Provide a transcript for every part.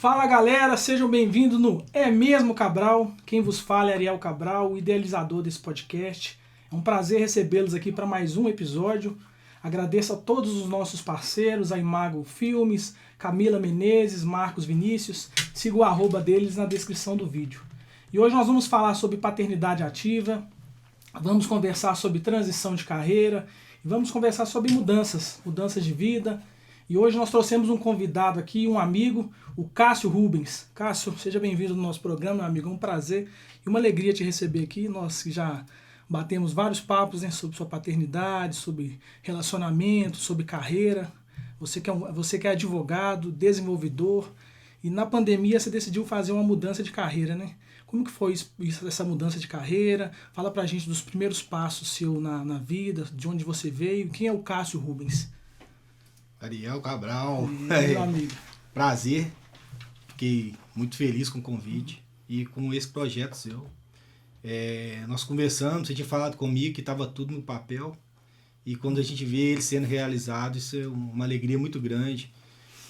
Fala galera, sejam bem-vindos no É Mesmo Cabral. Quem vos fala é Ariel Cabral, o idealizador desse podcast. É um prazer recebê-los aqui para mais um episódio. Agradeço a todos os nossos parceiros, a Imago Filmes, Camila Menezes, Marcos Vinícius. Siga o arroba deles na descrição do vídeo. E hoje nós vamos falar sobre paternidade ativa, vamos conversar sobre transição de carreira e vamos conversar sobre mudanças de vida. E hoje nós trouxemos um convidado aqui, um amigo, o Cássio Rubens. Cássio, seja bem-vindo no nosso programa, meu amigo. É um prazer e uma alegria te receber aqui. Nós já batemos vários papos, né, sobre sua paternidade, sobre relacionamento, sobre carreira. Você que é advogado, desenvolvedor, e na pandemia você decidiu fazer uma mudança de carreira, né? Como que foi essa mudança de carreira? Fala pra gente dos primeiros passos seu na vida, de onde você veio. Quem é o Cássio Rubens? Ariel Cabral, Meu amigo. Prazer, fiquei muito feliz com o convite e com esse projeto seu. Nós conversamos, você tinha falado comigo que estava tudo no papel e quando a gente vê ele sendo realizado, isso é uma alegria muito grande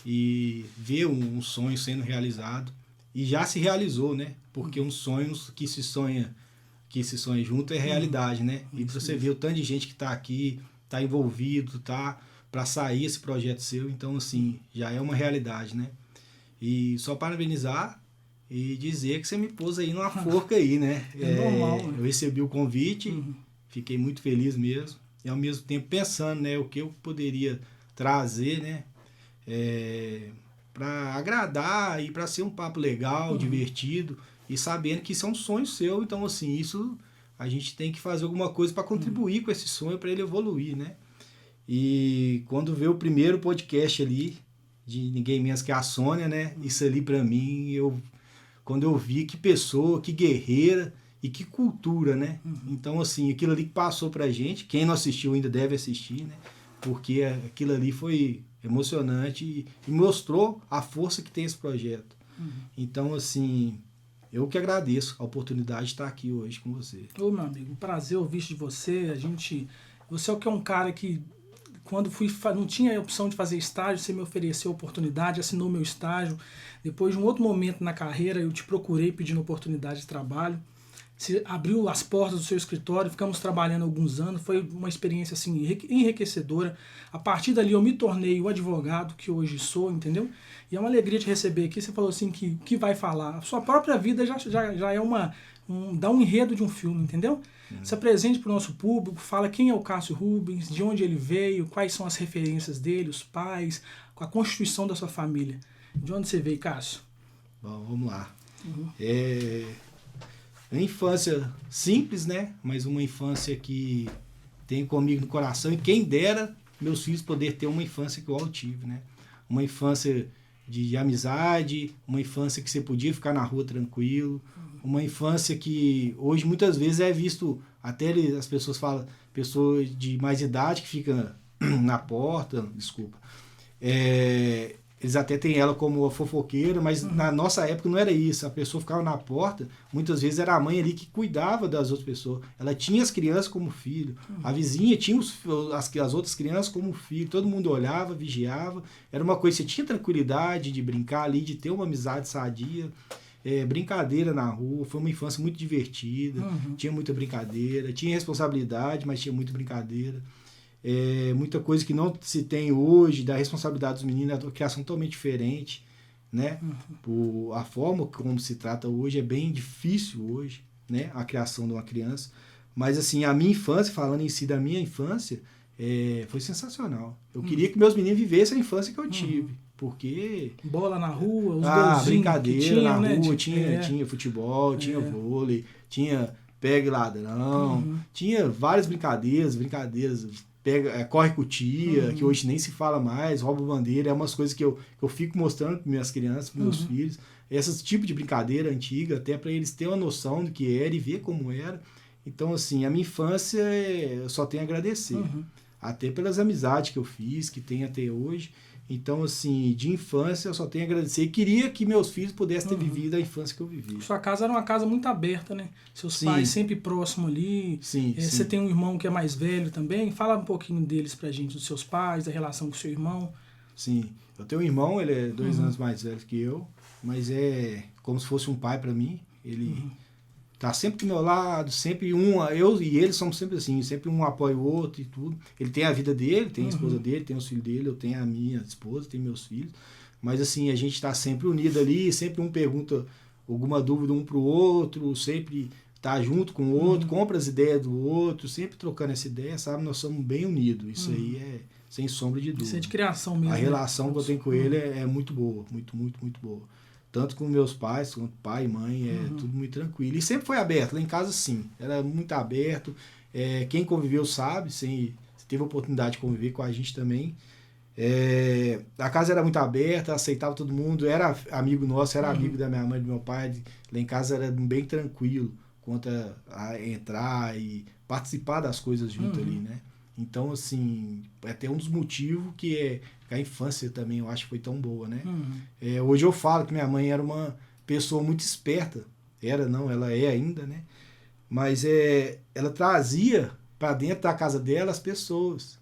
e ver um sonho sendo realizado e já se realizou, né? Porque um sonho que se sonha junto é realidade, né? E você vê o tanto de gente que está aqui, está envolvido, para sair esse projeto seu, então assim, já é uma realidade, né? E só parabenizar e dizer que você me pôs aí numa forca aí, né? Normal, né? Eu recebi o convite, fiquei muito feliz mesmo, e ao mesmo tempo pensando, né, o que eu poderia trazer, né, para agradar e para ser um papo legal, divertido, e sabendo que isso é um sonho seu, então assim, isso a gente tem que fazer alguma coisa para contribuir com esse sonho, para ele evoluir, né? E quando veio o primeiro podcast ali, de ninguém menos que a Sônia, né? Isso ali pra mim, quando eu vi que pessoa, que guerreira e que cultura, né? Então, assim, aquilo ali que passou pra gente, quem não assistiu ainda deve assistir, né? Porque aquilo ali foi emocionante e mostrou a força que tem esse projeto. Então, assim, eu que agradeço a oportunidade de estar aqui hoje com você. Ô, meu amigo, um prazer ouvir de você. Você é o que é um cara que, quando não tinha a opção de fazer estágio, você me ofereceu a oportunidade, assinou meu estágio. Depois de um outro momento na carreira, eu te procurei pedindo oportunidade de trabalho. Você abriu as portas do seu escritório, ficamos trabalhando alguns anos. Foi uma experiência assim, enriquecedora. A partir dali eu me tornei o advogado que hoje sou, entendeu? E é uma alegria te receber aqui. Você falou assim que vai falar. A sua própria vida já é dá um enredo de um filme, entendeu? Se apresente para o nosso público, fala quem é o Cássio Rubens, de onde ele veio, quais são as referências dele, os pais, a constituição da sua família. De onde você veio, Cássio? Bom, vamos lá. Uma infância simples, né? Mas uma infância que tem comigo no coração. E quem dera meus filhos poder ter uma infância que eu tive, né? Uma infância de amizade, uma infância que você podia ficar na rua tranquilo, uma infância que hoje muitas vezes é visto, até as pessoas falam, pessoas de mais idade que ficam na porta, desculpa, eles até têm ela como a fofoqueira, mas na nossa época não era isso, a pessoa ficava na porta, muitas vezes era a mãe ali que cuidava das outras pessoas, ela tinha as crianças como filho, a vizinha tinha as outras crianças como filho, todo mundo olhava, vigiava, era uma coisa, você tinha tranquilidade de brincar ali, de ter uma amizade sadia, brincadeira na rua, foi uma infância muito divertida, tinha muita brincadeira, tinha responsabilidade, mas tinha muita brincadeira. Muita coisa que não se tem hoje, da responsabilidade dos meninos, é uma criação totalmente diferente, né? A forma como se trata hoje é bem difícil hoje, né? A criação de uma criança. Mas assim, a minha infância, falando em si da minha infância, foi sensacional. Eu queria que meus meninos vivessem a infância que eu tive. Porque... bola na rua, os golzinhos brincadeira tinha, na né? rua, tinha futebol, tinha vôlei, tinha pega ladrão, tinha várias brincadeiras, corre com tia, que hoje nem se fala mais, rouba bandeira, é umas coisas que eu fico mostrando para minhas crianças, para meus filhos, esse tipo de brincadeira antiga, até para eles terem uma noção do que era e ver como era. Então, assim, a minha infância eu só tenho a agradecer, até pelas amizades que eu fiz, que tenho até hoje. Então, assim, de infância eu só tenho a agradecer. E queria que meus filhos pudessem ter vivido a infância que eu vivi. Sua casa era uma casa muito aberta, né? Seus pais sempre próximos ali. Você tem um irmão que é mais velho também. Fala um pouquinho deles pra gente, dos seus pais, da relação com o seu irmão. Sim. Eu tenho um irmão, ele é 2 anos mais velho que eu, mas é como se fosse um pai para mim. Ele tá sempre do meu lado, sempre eu e ele somos sempre assim, sempre um apoia o outro e tudo. Ele tem a vida dele, tem a esposa dele, tem os filhos dele, eu tenho a minha esposa, tenho meus filhos. Mas assim, a gente tá sempre unido ali, sempre um pergunta alguma dúvida um pro outro, sempre tá junto com o outro, compra as ideias do outro, sempre trocando essa ideia, sabe? Nós somos bem unidos. Isso aí é sem sombra de dúvida. Isso é de criação mesmo. A relação que eu tenho com ele é muito boa, muito, muito, muito boa. Tanto com meus pais, quanto pai e mãe, é tudo muito tranquilo. E sempre foi aberto, lá em casa sim, era muito aberto. Quem conviveu sabe, se teve a oportunidade de conviver com a gente também. A casa era muito aberta, aceitava todo mundo, era amigo nosso, era amigo da minha mãe e do meu pai. Lá em casa era bem tranquilo quanto a entrar e participar das coisas junto ali, né? Então, assim, é até um dos motivos que a infância também, eu acho que foi tão boa, né? Hoje eu falo que minha mãe era uma pessoa muito esperta. Ela é ainda, né? Mas ela trazia para dentro da casa dela as pessoas.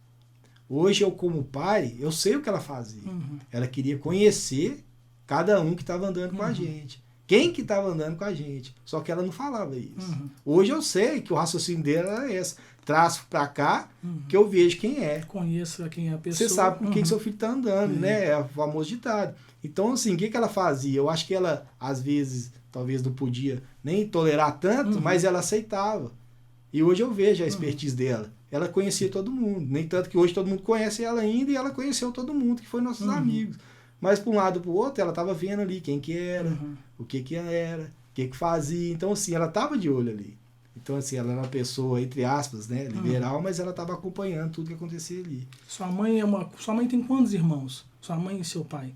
Hoje eu, como pai, eu sei o que ela fazia. Ela queria conhecer cada um que estava andando com a gente. Quem que estava andando com a gente. Só que ela não falava isso. Hoje eu sei que o raciocínio dela era esse. Traço para cá, que eu vejo quem é. Conheça quem é a pessoa. Você sabe com quem que seu filho está andando, né? É o famoso ditado. Então, assim, o que ela fazia? Eu acho que ela, às vezes, talvez não podia nem tolerar tanto, mas ela aceitava. E hoje eu vejo a expertise dela. Ela conhecia todo mundo. Nem tanto que hoje todo mundo conhece ela ainda, e ela conheceu todo mundo, que foi nossos amigos. Mas, para um lado e para o outro, ela estava vendo ali quem que era, o que era, o que fazia. Então, assim, ela estava de olho ali. Então, assim, ela era uma pessoa, entre aspas, né, liberal, mas ela estava acompanhando tudo que acontecia ali. Sua mãe tem quantos irmãos? Sua mãe e seu pai?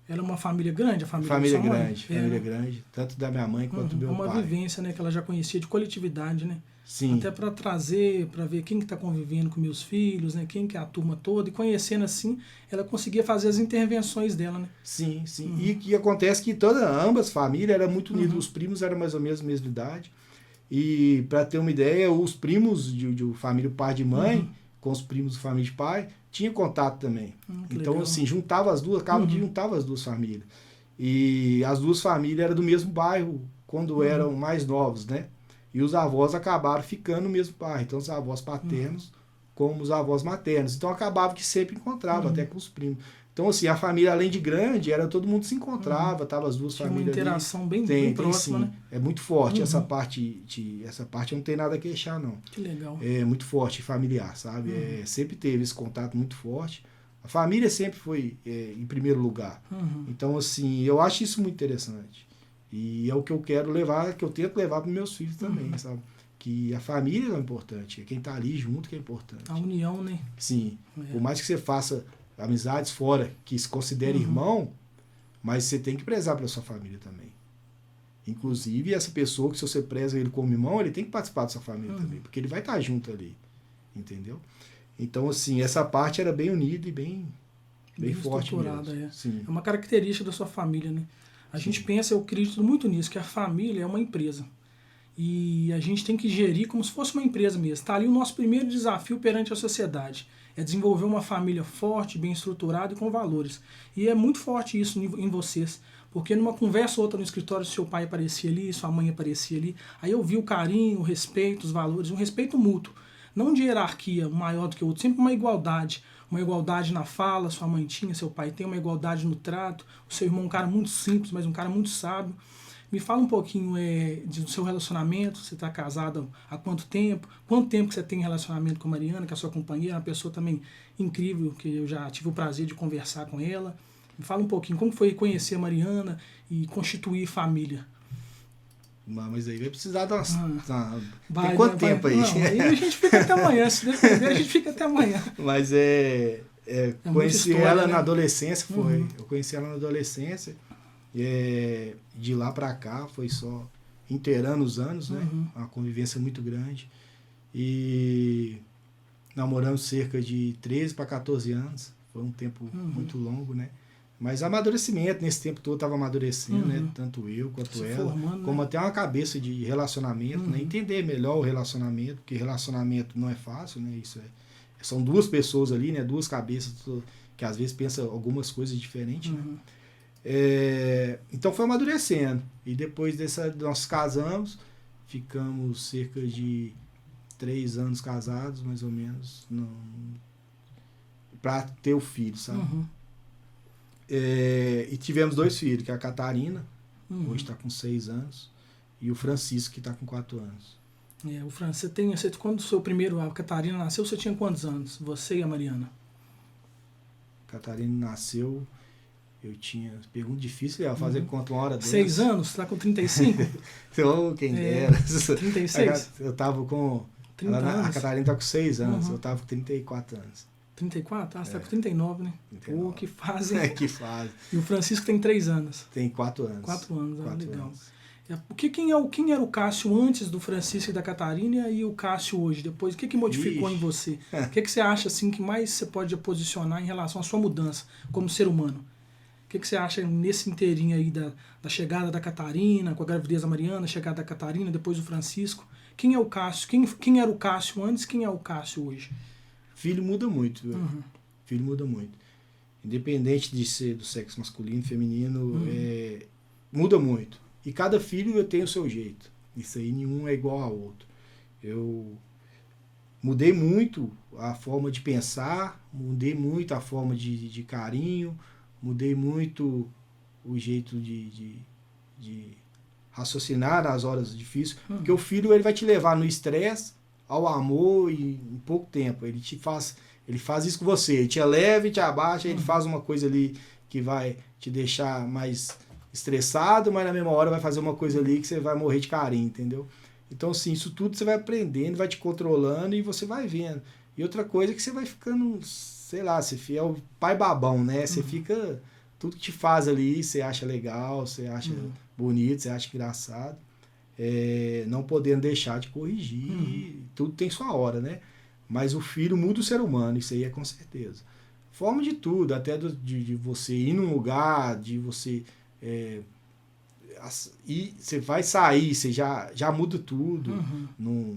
Ela é uma família grande, a família grande, família grande, tanto da minha mãe quanto do meu pai. Uma vivência, né, que ela já conhecia de coletividade, né? Sim. Até para trazer, para ver quem que está convivendo com meus filhos, né, quem que é a turma toda, e conhecendo assim, ela conseguia fazer as intervenções dela, né? Sim, sim. E que acontece que ambas famílias eram muito unidas, os primos eram mais ou menos a mesma idade. E para ter uma ideia, os primos de família pai de mãe, com os primos de família de pai, tinha contato também. Então, legal. Assim, juntava as duas, acaba que juntava as duas famílias. E as duas famílias eram do mesmo bairro quando eram mais novos, né? E os avós acabaram ficando no mesmo bairro. Então, os avós paternos como os avós maternos. Então, acabava que sempre encontrava, até com os primos. Então, assim, a família, além de grande, todo mundo se encontrava, tava as duas famílias ali. Uma interação bem próxima, né? É muito forte essa parte eu não tem nada a queixar, não. Que legal. É muito forte, familiar, sabe? Sempre teve esse contato muito forte. A família sempre foi em primeiro lugar. Então, assim, eu acho isso muito interessante. E é o que eu quero levar, que eu tento levar para meus filhos também, sabe? Que a família é importante, é quem tá ali junto que é importante. A união, né? Sim. Por mais que você faça amizades fora, que se considere irmão, mas você tem que prezar pela sua família também. Inclusive, essa pessoa que se você preza ele como irmão, ele tem que participar da sua família também, porque ele vai estar junto ali, entendeu? Então, assim, essa parte era bem unida e bem forte mesmo. É uma característica da sua família, né? A gente pensa, eu acredito muito nisso, que a família é uma empresa. E a gente tem que gerir como se fosse uma empresa mesmo. Está ali o nosso primeiro desafio perante a sociedade. É desenvolver uma família forte, bem estruturada e com valores. E é muito forte isso em vocês. Porque numa conversa ou outra no escritório, seu pai aparecia ali, sua mãe aparecia ali. Aí eu vi o carinho, o respeito, os valores, um respeito mútuo. Não de hierarquia, um maior do que o outro, sempre uma igualdade. Uma igualdade na fala, sua mãe tinha, seu pai tem, uma igualdade no trato. O seu irmão é um cara muito simples, mas um cara muito sábio. Me fala um pouquinho do seu relacionamento, você está casado há quanto tempo que você tem relacionamento com a Mariana, que é a sua companheira, uma pessoa também incrível, que eu já tive o prazer de conversar com ela. Me fala um pouquinho, como foi conhecer a Mariana e constituir família? Mas aí vai precisar de umas... Tem quanto tempo aí? Não, aí a gente fica até amanhã, se depender a gente fica até amanhã. Mas conheci ela na adolescência, foi. Eu conheci ela na adolescência. De lá pra cá foi só inteirando os anos, né? Uma convivência muito grande. E namoramos cerca de 13 para 14 anos. Foi um tempo muito longo, né? Mas amadurecimento, nesse tempo todo estava amadurecendo, né? Tanto eu quanto ela. Como até uma cabeça de relacionamento, né? Entender melhor o relacionamento, porque relacionamento não é fácil, né? São duas pessoas ali, né? Duas cabeças que às vezes pensa algumas coisas diferentes, né? Uhum. Então foi amadurecendo. E depois nós casamos, ficamos cerca de 3 anos casados, mais ou menos, para ter o filho, sabe? Uhum. E tivemos 2 filhos, que é a Catarina, Uhum. hoje está com 6 anos, e o Francisco, que está com 4 anos. O Francisco, quando o seu primeiro, a Catarina nasceu, você tinha quantos anos? Você e a Mariana? A Catarina nasceu, eu tinha... Pergunta difícil, eu ia fazer conta uma hora dessas. 6 anos? Tá com 35? Então, quem dera. 36? Eu tava com... 30 anos. A Catarina tá com 6 anos, Uhum. eu tava com 34 anos. 34? Ah, você tá com 39, né? 39. Pô, que fase, hein? Que fase. E o Francisco tem 3 anos. Tem 4 anos. 4 anos, 4 legal. anos. Quem era o Cássio antes do Francisco e da Catarina e o Cássio hoje? Depois, o que modificou em você? O que você acha assim que mais você pode posicionar em relação à sua mudança como ser humano? O que você acha nesse inteirinho aí da chegada da Catarina, com a gravidez da Mariana, a chegada da Catarina, depois do Francisco? Quem é o Cássio? Quem era o Cássio antes? Quem é o Cássio hoje? Filho muda muito, viu? Uhum. Filho muda muito. Independente de ser do sexo masculino, feminino, muda muito. E cada filho tem o seu jeito. Isso aí, nenhum é igual ao outro. Eu mudei muito a forma de pensar, mudei muito a forma de carinho, mudei muito o jeito de raciocinar nas horas difíceis. Porque o filho ele vai te levar no estresse, ao amor e em pouco tempo. Ele faz isso com você. Ele te eleva e te abaixa, ele faz uma coisa ali que vai te deixar mais estressado, mas na mesma hora vai fazer uma coisa ali que você vai morrer de carinho, entendeu? Então, assim, isso tudo você vai aprendendo, vai te controlando e você vai vendo. E outra coisa é que você vai ficando, sei lá, você é o pai babão, né? Você fica... Tudo que te faz ali, você acha legal, você acha bonito, você acha engraçado. Não podendo deixar de corrigir. Tudo tem sua hora, né? Mas o filho muda o ser humano, isso aí é com certeza. Forma de tudo, até de você ir num lugar, de você... e você vai sair, você já muda tudo. Não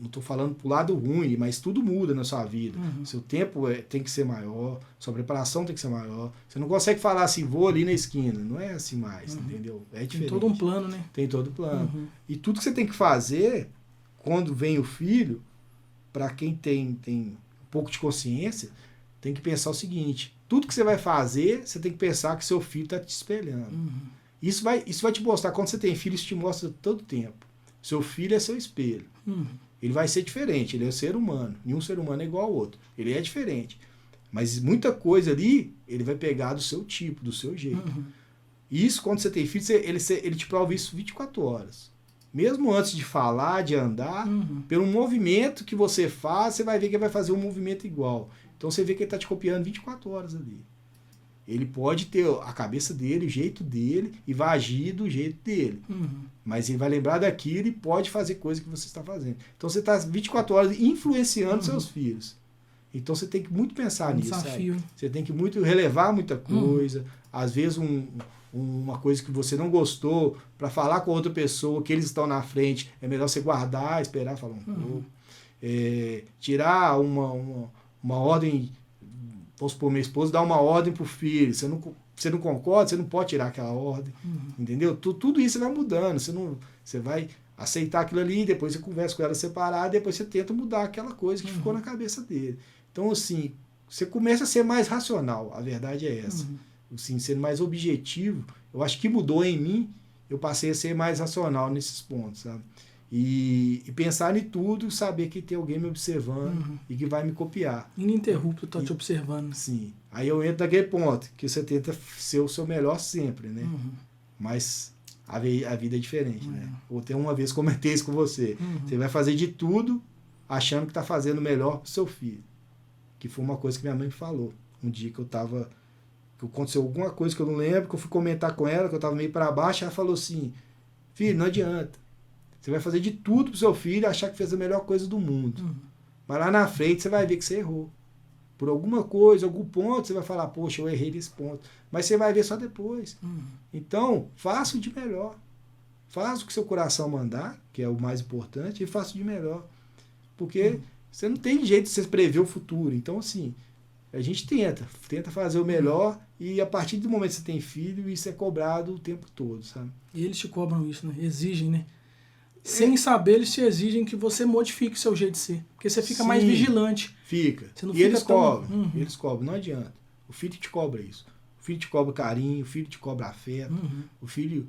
estou falando pro lado ruim, mas tudo muda na sua vida. Seu tempo tem que ser maior, sua preparação tem que ser maior. Você não consegue falar assim, vou ali na esquina. Não é assim mais, entendeu? É diferente. Tem todo um plano, né? Tem todo um plano. E tudo que você tem que fazer, quando vem o filho, para quem tem um pouco de consciência, tem que pensar o seguinte: tudo que você vai fazer, você tem que pensar que seu filho está te espelhando. Isso vai te mostrar. Quando você tem filho, isso te mostra todo tempo. Seu filho é seu espelho. Ele vai ser diferente, ele é um ser humano. Nenhum ser humano é igual ao outro. Ele é diferente. Mas muita coisa ali, ele vai pegar do seu tipo, do seu jeito. Isso, quando você tem filho, ele te prova isso 24 horas. Mesmo antes de falar, de andar, pelo movimento que você faz, você vai ver que ele vai fazer um movimento igual. Então você vê que ele está te copiando 24 horas ali. Ele pode ter a cabeça dele, o jeito dele, e vai agir do jeito dele. Mas ele vai lembrar daquilo e pode fazer coisa que você está fazendo. Então você está 24 horas influenciando seus filhos. Então você tem que muito pensar nisso. Desafio. Sabe? Você tem que muito relevar muita coisa. Às vezes uma coisa que você não gostou, para falar com outra pessoa que eles estão na frente, é melhor você guardar, esperar falar um pouco. Tirar uma ordem... Vamos supor, minha esposa dá uma ordem pro filho, você não concorda, você não pode tirar aquela ordem, entendeu? Tudo isso vai mudando, você vai aceitar aquilo ali, depois você conversa com ela separada, depois você tenta mudar aquela coisa que ficou na cabeça dele. Então, assim, você começa a ser mais racional, a verdade é essa. Assim, ser mais objetivo, eu acho que mudou em mim, eu passei a ser mais racional nesses pontos, sabe? E pensar em tudo, saber que tem alguém me observando e que vai me copiar. Ininterrupto, tá te observando. Sim. Aí eu entro naquele ponto, que você tenta ser o seu melhor sempre, né? Mas a vida é diferente, né? Ou até uma vez comentei isso com você. Você vai fazer de tudo achando que está fazendo o melhor pro seu filho. Que foi uma coisa que minha mãe me falou. Um dia que que aconteceu alguma coisa que eu não lembro, que eu fui comentar com ela, que eu estava meio para baixo, ela falou assim: filho, não adianta. Você vai fazer de tudo pro seu filho achar que fez a melhor coisa do mundo. Mas lá na frente você vai ver que você errou. Por alguma coisa, algum ponto, você vai falar, poxa, eu errei nesse ponto. Mas você vai ver só depois. Então, faça o de melhor. Faça o que seu coração mandar, que é o mais importante, e faça o de melhor. Porque você não tem jeito de você prever o futuro. Então, assim, a gente tenta fazer o melhor e a partir do momento que você tem filho, isso é cobrado o tempo todo, sabe? E eles te cobram isso, né? Exigem, né? Sem saber, eles te exigem que você modifique o seu jeito de ser. Porque você fica mais vigilante. Fica. Você não E fica eles tão... cobram. Eles cobram, não adianta. O filho te cobra isso. O filho te cobra carinho, o filho te cobra afeto. O filho...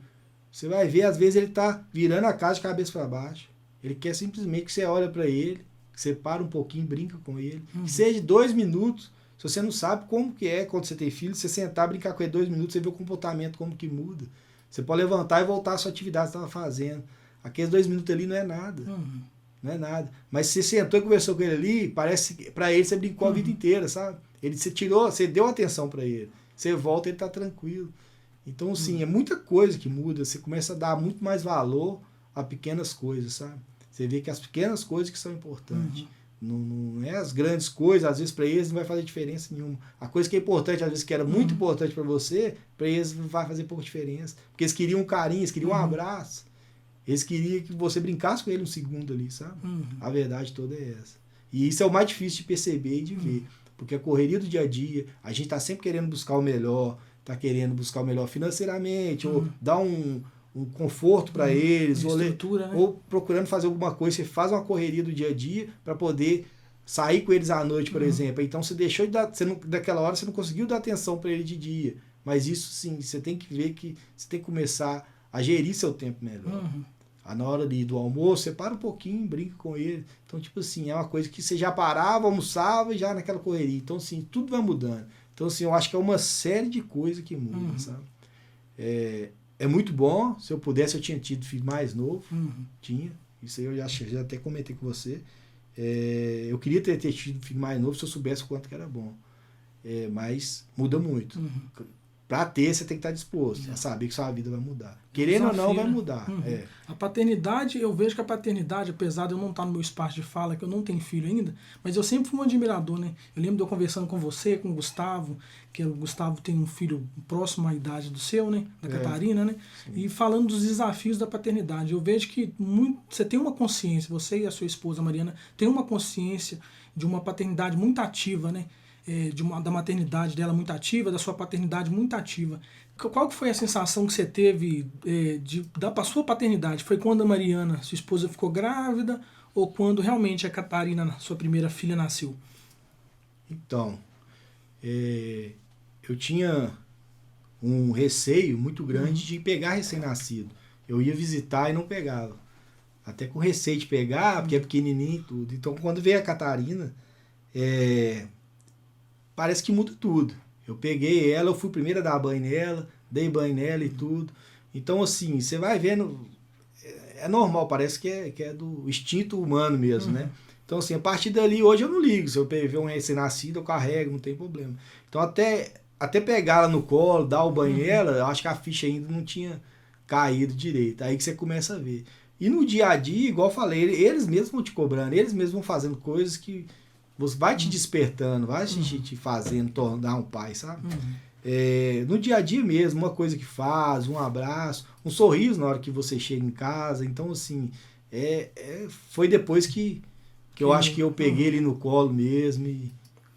Você vai ver, às vezes ele tá virando a casa de cabeça para baixo. Ele quer simplesmente que você olhe para ele, que você para um pouquinho, brinca com ele. Que seja 2 minutos. Se você não sabe como que é quando você tem filho, você sentar, brincar com ele 2 minutos, você vê o comportamento, como que muda. Você pode levantar e voltar à sua atividade que você estava fazendo. Aqueles 2 minutos ali não é nada. Não é nada. Mas se você sentou e conversou com ele ali, parece que para ele você brincou a vida inteira, sabe? Você deu atenção para ele. Você volta e ele está tranquilo. Então, assim, é muita coisa que muda. Você começa a dar muito mais valor a pequenas coisas, sabe? Você vê que as pequenas coisas que são importantes. Não é as grandes coisas, às vezes para eles não vai fazer diferença nenhuma. A coisa que é importante, às vezes que era muito importante para você, para eles não vai fazer pouca diferença. Porque eles queriam um carinho, eles queriam um abraço. Eles queriam que você brincasse com ele um segundo ali, sabe? A verdade toda é essa. E isso é o mais difícil de perceber e de ver. Porque a correria do dia a dia, a gente está sempre querendo buscar o melhor, está querendo buscar o melhor financeiramente, ou dar um conforto para eles, ou procurando fazer alguma coisa. Você faz uma correria do dia a dia para poder sair com eles à noite, por exemplo. Então você deixou de dar, daquela hora você não conseguiu dar atenção para ele de dia. Mas isso sim, você tem que ver que você tem que começar a gerir seu tempo melhor. Na hora do almoço, você para um pouquinho, brinca com ele. Então, tipo assim, é uma coisa que você já parava, almoçava e já naquela correria. Então, assim, tudo vai mudando. Então, assim, eu acho que é uma série de coisas que mudam, sabe? É muito bom. Se eu pudesse, eu tinha tido filho mais novo. Tinha. Isso aí eu já até comentei com você. Eu queria ter tido filho mais novo se eu soubesse o quanto que era bom. Mas muda muito. Para ter, você tem que estar disposto a saber que sua vida vai mudar. Querendo ou não, vai mudar. A paternidade, eu vejo que a paternidade, apesar de eu não estar no meu espaço de fala, que eu não tenho filho ainda, mas eu sempre fui um admirador, né? Eu lembro de eu conversando com você, com o Gustavo, que o Gustavo tem um filho próximo à idade do seu, né? Da Catarina, né? Sim. E falando dos desafios da paternidade. Eu vejo que você tem uma consciência, você e a sua esposa, Mariana, tem uma consciência de uma paternidade muito ativa, né? Da maternidade dela muito ativa, da sua paternidade muito ativa. Qual que foi a sensação que você teve para a sua paternidade? Foi quando a Mariana, sua esposa, ficou grávida ou quando realmente a Catarina, sua primeira filha, nasceu? Então, eu tinha um receio muito grande de pegar recém-nascido. Eu ia visitar e não pegava. Até com receio de pegar, porque é pequenininho e tudo. Então, quando veio a Catarina, parece que muda tudo. Eu peguei ela, eu fui primeiro a dar banho nela, dei banho nela e tudo. Então, assim, você vai vendo, é normal, parece que é do instinto humano mesmo, né? Então, assim, a partir dali, hoje eu não ligo. Se eu ver um recém-nascido, eu carrego, não tem problema. Então, até pegar ela no colo, dar o banho nela, eu acho que a ficha ainda não tinha caído direito. Aí que você começa a ver. E no dia a dia, igual eu falei, eles mesmos vão te cobrando, eles mesmos vão fazendo coisas que você vai te despertando, vai te fazendo tornar um pai, sabe? No dia a dia mesmo, uma coisa que faz, um abraço, um sorriso na hora que você chega em casa. Então, assim, foi depois que eu acho que eu peguei ele no colo mesmo e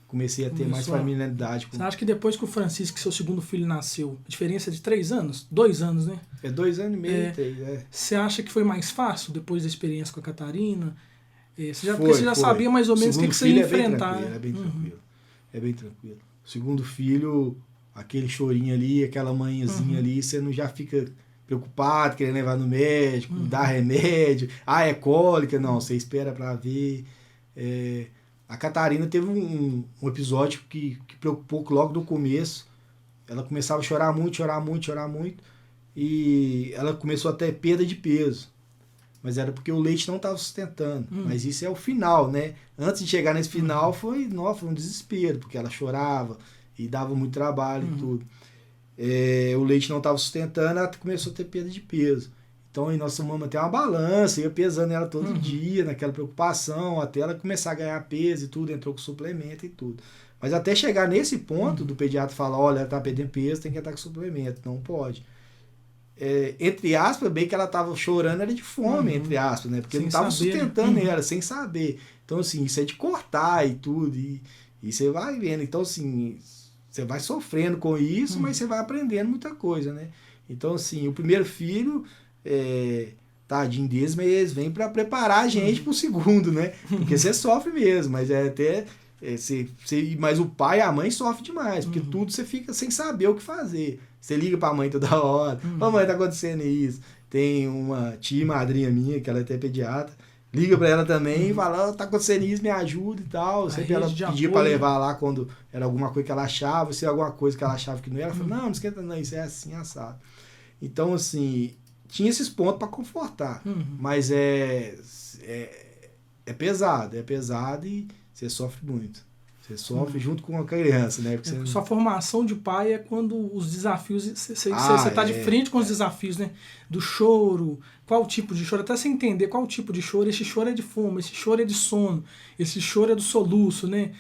comecei a ter mais familiaridade. Você acha que depois que o Francisco, seu segundo filho, nasceu, a diferença é de 3 anos? 2 anos, né? 2 anos e meio, 3, Você acha que foi mais fácil depois da experiência com a Catarina? Porque você já sabia mais ou menos o que você ia enfrentar. É bem tranquilo. É bem tranquilo. O segundo filho, aquele chorinho ali, aquela manhãzinha ali, você não já fica preocupado, querendo levar no médico, dar remédio. É cólica. Não, você espera pra ver. A Catarina teve um episódio que preocupou logo no começo. Ela começava a chorar muito. E ela começou a ter perda de peso. Mas era porque o leite não estava sustentando. Mas isso é o final, né? Antes de chegar nesse final, foi um desespero, porque ela chorava e dava muito trabalho e tudo. O leite não estava sustentando, ela começou a ter perda de peso. Então, aí nossa mamãe tem uma balança, ia pesando ela todo dia, naquela preocupação, até ela começar a ganhar peso e tudo, entrou com suplemento e tudo. Mas até chegar nesse ponto do pediatra falar, olha, ela está perdendo peso, tem que entrar com suplemento, não pode. Entre aspas, bem que ela estava chorando, era de fome, entre aspas, né? Porque sem não estava sustentando ela, sem saber. Então, assim, isso é de cortar e tudo. E você vai vendo. Então, assim, você vai sofrendo com isso, mas você vai aprendendo muita coisa, né? Então, assim, o primeiro filho, tadinho deles, mas eles vêm para preparar a gente pro segundo, né? Porque você sofre mesmo, mas é até... mas o pai e a mãe sofrem demais, porque tudo você fica sem saber o que fazer. Você liga pra mãe toda hora, ô mãe, tá acontecendo isso. Tem uma tia e madrinha minha, que ela é até pediatra, liga pra ela também e fala, tá acontecendo isso, me ajuda e tal. Sempre ela pedia pra levar lá quando era alguma coisa que ela achava, se era alguma coisa que ela achava que não era, ela falou, não esquenta não, isso é assim, assado. Então, assim, tinha esses pontos pra confortar, mas é pesado e você sofre muito. Você sofre junto com a criança, né? Porque Sua formação de pai é quando os desafios... Você tá de frente com os desafios, né? Do choro, qual tipo de choro, até você entender qual tipo de choro. Esse choro é de fome, esse choro é de sono, esse choro é do soluço, né?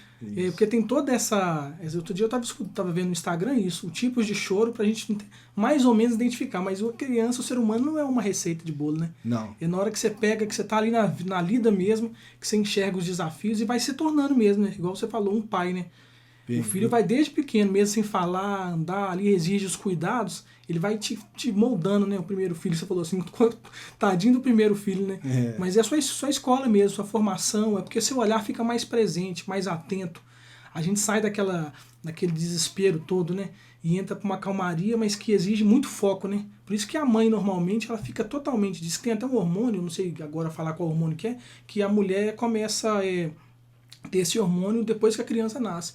Porque tem toda essa... Outro dia eu tava vendo no Instagram isso, o tipos de choro pra gente mais ou menos identificar. Mas a criança, o ser humano, não é uma receita de bolo, né? Não. É na hora que você pega, que você tá ali na lida mesmo, que você enxerga os desafios e vai se tornando mesmo, né? Igual você falou, um pai, né? O filho vai desde pequeno, mesmo sem falar, andar ali, exige os cuidados, ele vai te moldando, né? O primeiro filho, você falou assim, tadinho do primeiro filho, né? Mas é a sua escola mesmo, sua formação, é porque seu olhar fica mais presente, mais atento. A gente sai daquele desespero todo, né? E entra pra uma calmaria, mas que exige muito foco, né? Por isso que a mãe, normalmente, ela fica totalmente... Diz que tem até um hormônio, não sei agora falar qual hormônio que a mulher começa a ter esse hormônio depois que a criança nasce.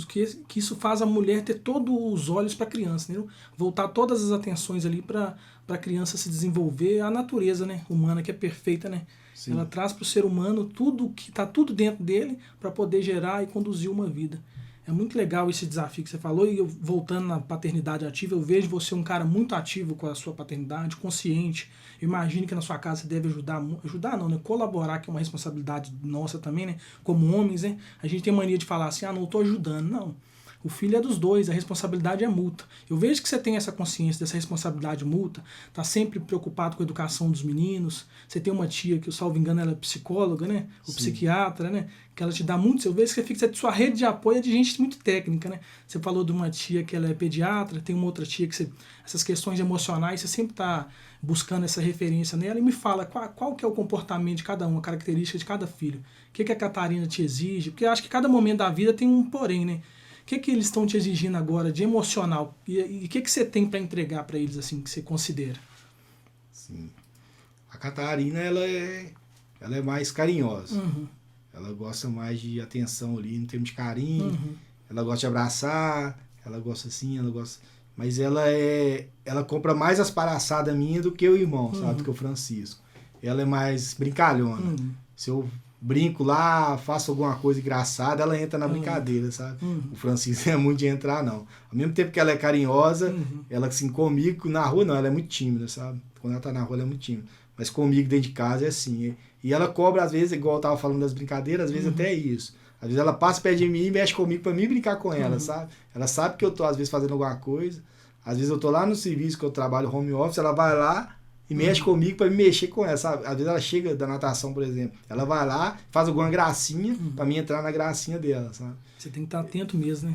Que isso faz a mulher ter todos os olhos para a criança, entendeu? Voltar todas as atenções ali para a criança se desenvolver. A natureza, né, humana, que é perfeita, né? Sim. Ela traz para o ser humano tudo que está tudo dentro dele para poder gerar e conduzir uma vida. É muito legal esse desafio que você falou. E eu, voltando na paternidade ativa, eu vejo você um cara muito ativo com a sua paternidade, consciente. Eu imagino que na sua casa você deve ajudar não, né? Colaborar, que é uma responsabilidade nossa também, né? Como homens, né? A gente tem mania de falar assim, não estou ajudando. Não. O filho é dos dois, a responsabilidade é mútua. Eu vejo que você tem essa consciência dessa responsabilidade mútua, tá sempre preocupado com a educação dos meninos. Você tem uma tia que, salvo engano, ela é psicóloga, né? Ou psiquiatra, né? Que ela te dá muito. Eu vejo que sua rede de apoio é de gente muito técnica, né? Você falou de uma tia que ela é pediatra, tem uma outra tia que essas questões emocionais, você sempre tá buscando essa referência nela e me fala qual que é o comportamento de cada um, a característica de cada filho. O que a Catarina te exige? Porque eu acho que cada momento da vida tem um porém, né? O que eles estão te exigindo agora de emocional? E o que você tem para entregar para eles, assim, que você considera? Sim. A Catarina, ela é mais carinhosa. Ela gosta mais de atenção ali, no termo de carinho. Ela gosta de abraçar, ela gosta assim, ela gosta... Mas ela compra mais as palhaçadas minhas do que o irmão, sabe? Do que o Francisco. Ela é mais brincalhona. Se eu brinco lá, faço alguma coisa engraçada, ela entra na brincadeira, sabe? O Francisco é muito de entrar, não. Ao mesmo tempo que ela é carinhosa, ela assim, comigo, na rua não, ela é muito tímida, sabe? Quando ela tá na rua, ela é muito tímida. Mas comigo dentro de casa é assim. E ela cobra, às vezes, igual eu tava falando das brincadeiras, às vezes até isso. Às vezes ela passa perto de mim e mexe comigo pra mim brincar com ela, sabe? Ela sabe que eu tô, às vezes, fazendo alguma coisa. Às vezes eu tô lá no serviço que eu trabalho home office, ela vai lá e mexe comigo pra me mexer com ela, sabe? Às vezes ela chega da natação, por exemplo. Ela vai lá, faz alguma gracinha pra mim entrar na gracinha dela, sabe? Você tem que estar atento mesmo, né?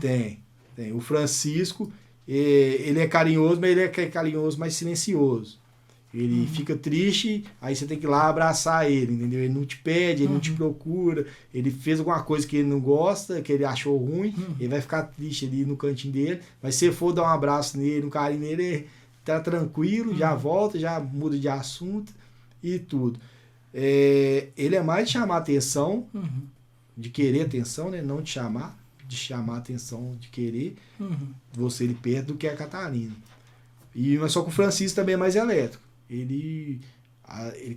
Tem. O Francisco, ele é carinhoso, mas ele é carinhoso mais silencioso. Ele fica triste, aí você tem que ir lá abraçar ele, entendeu? Ele não te pede, ele não te procura, ele fez alguma coisa que ele não gosta, que ele achou ruim, ele vai ficar triste ali no cantinho dele, mas se você for dar um abraço nele, um carinho nele, ele tá tranquilo, já volta, já muda de assunto e tudo. Ele é mais de chamar atenção, de querer atenção, né? Não de chamar atenção, de querer você ali perto do que a Catarina. Mas só que o Francisco também é mais elétrico. Ele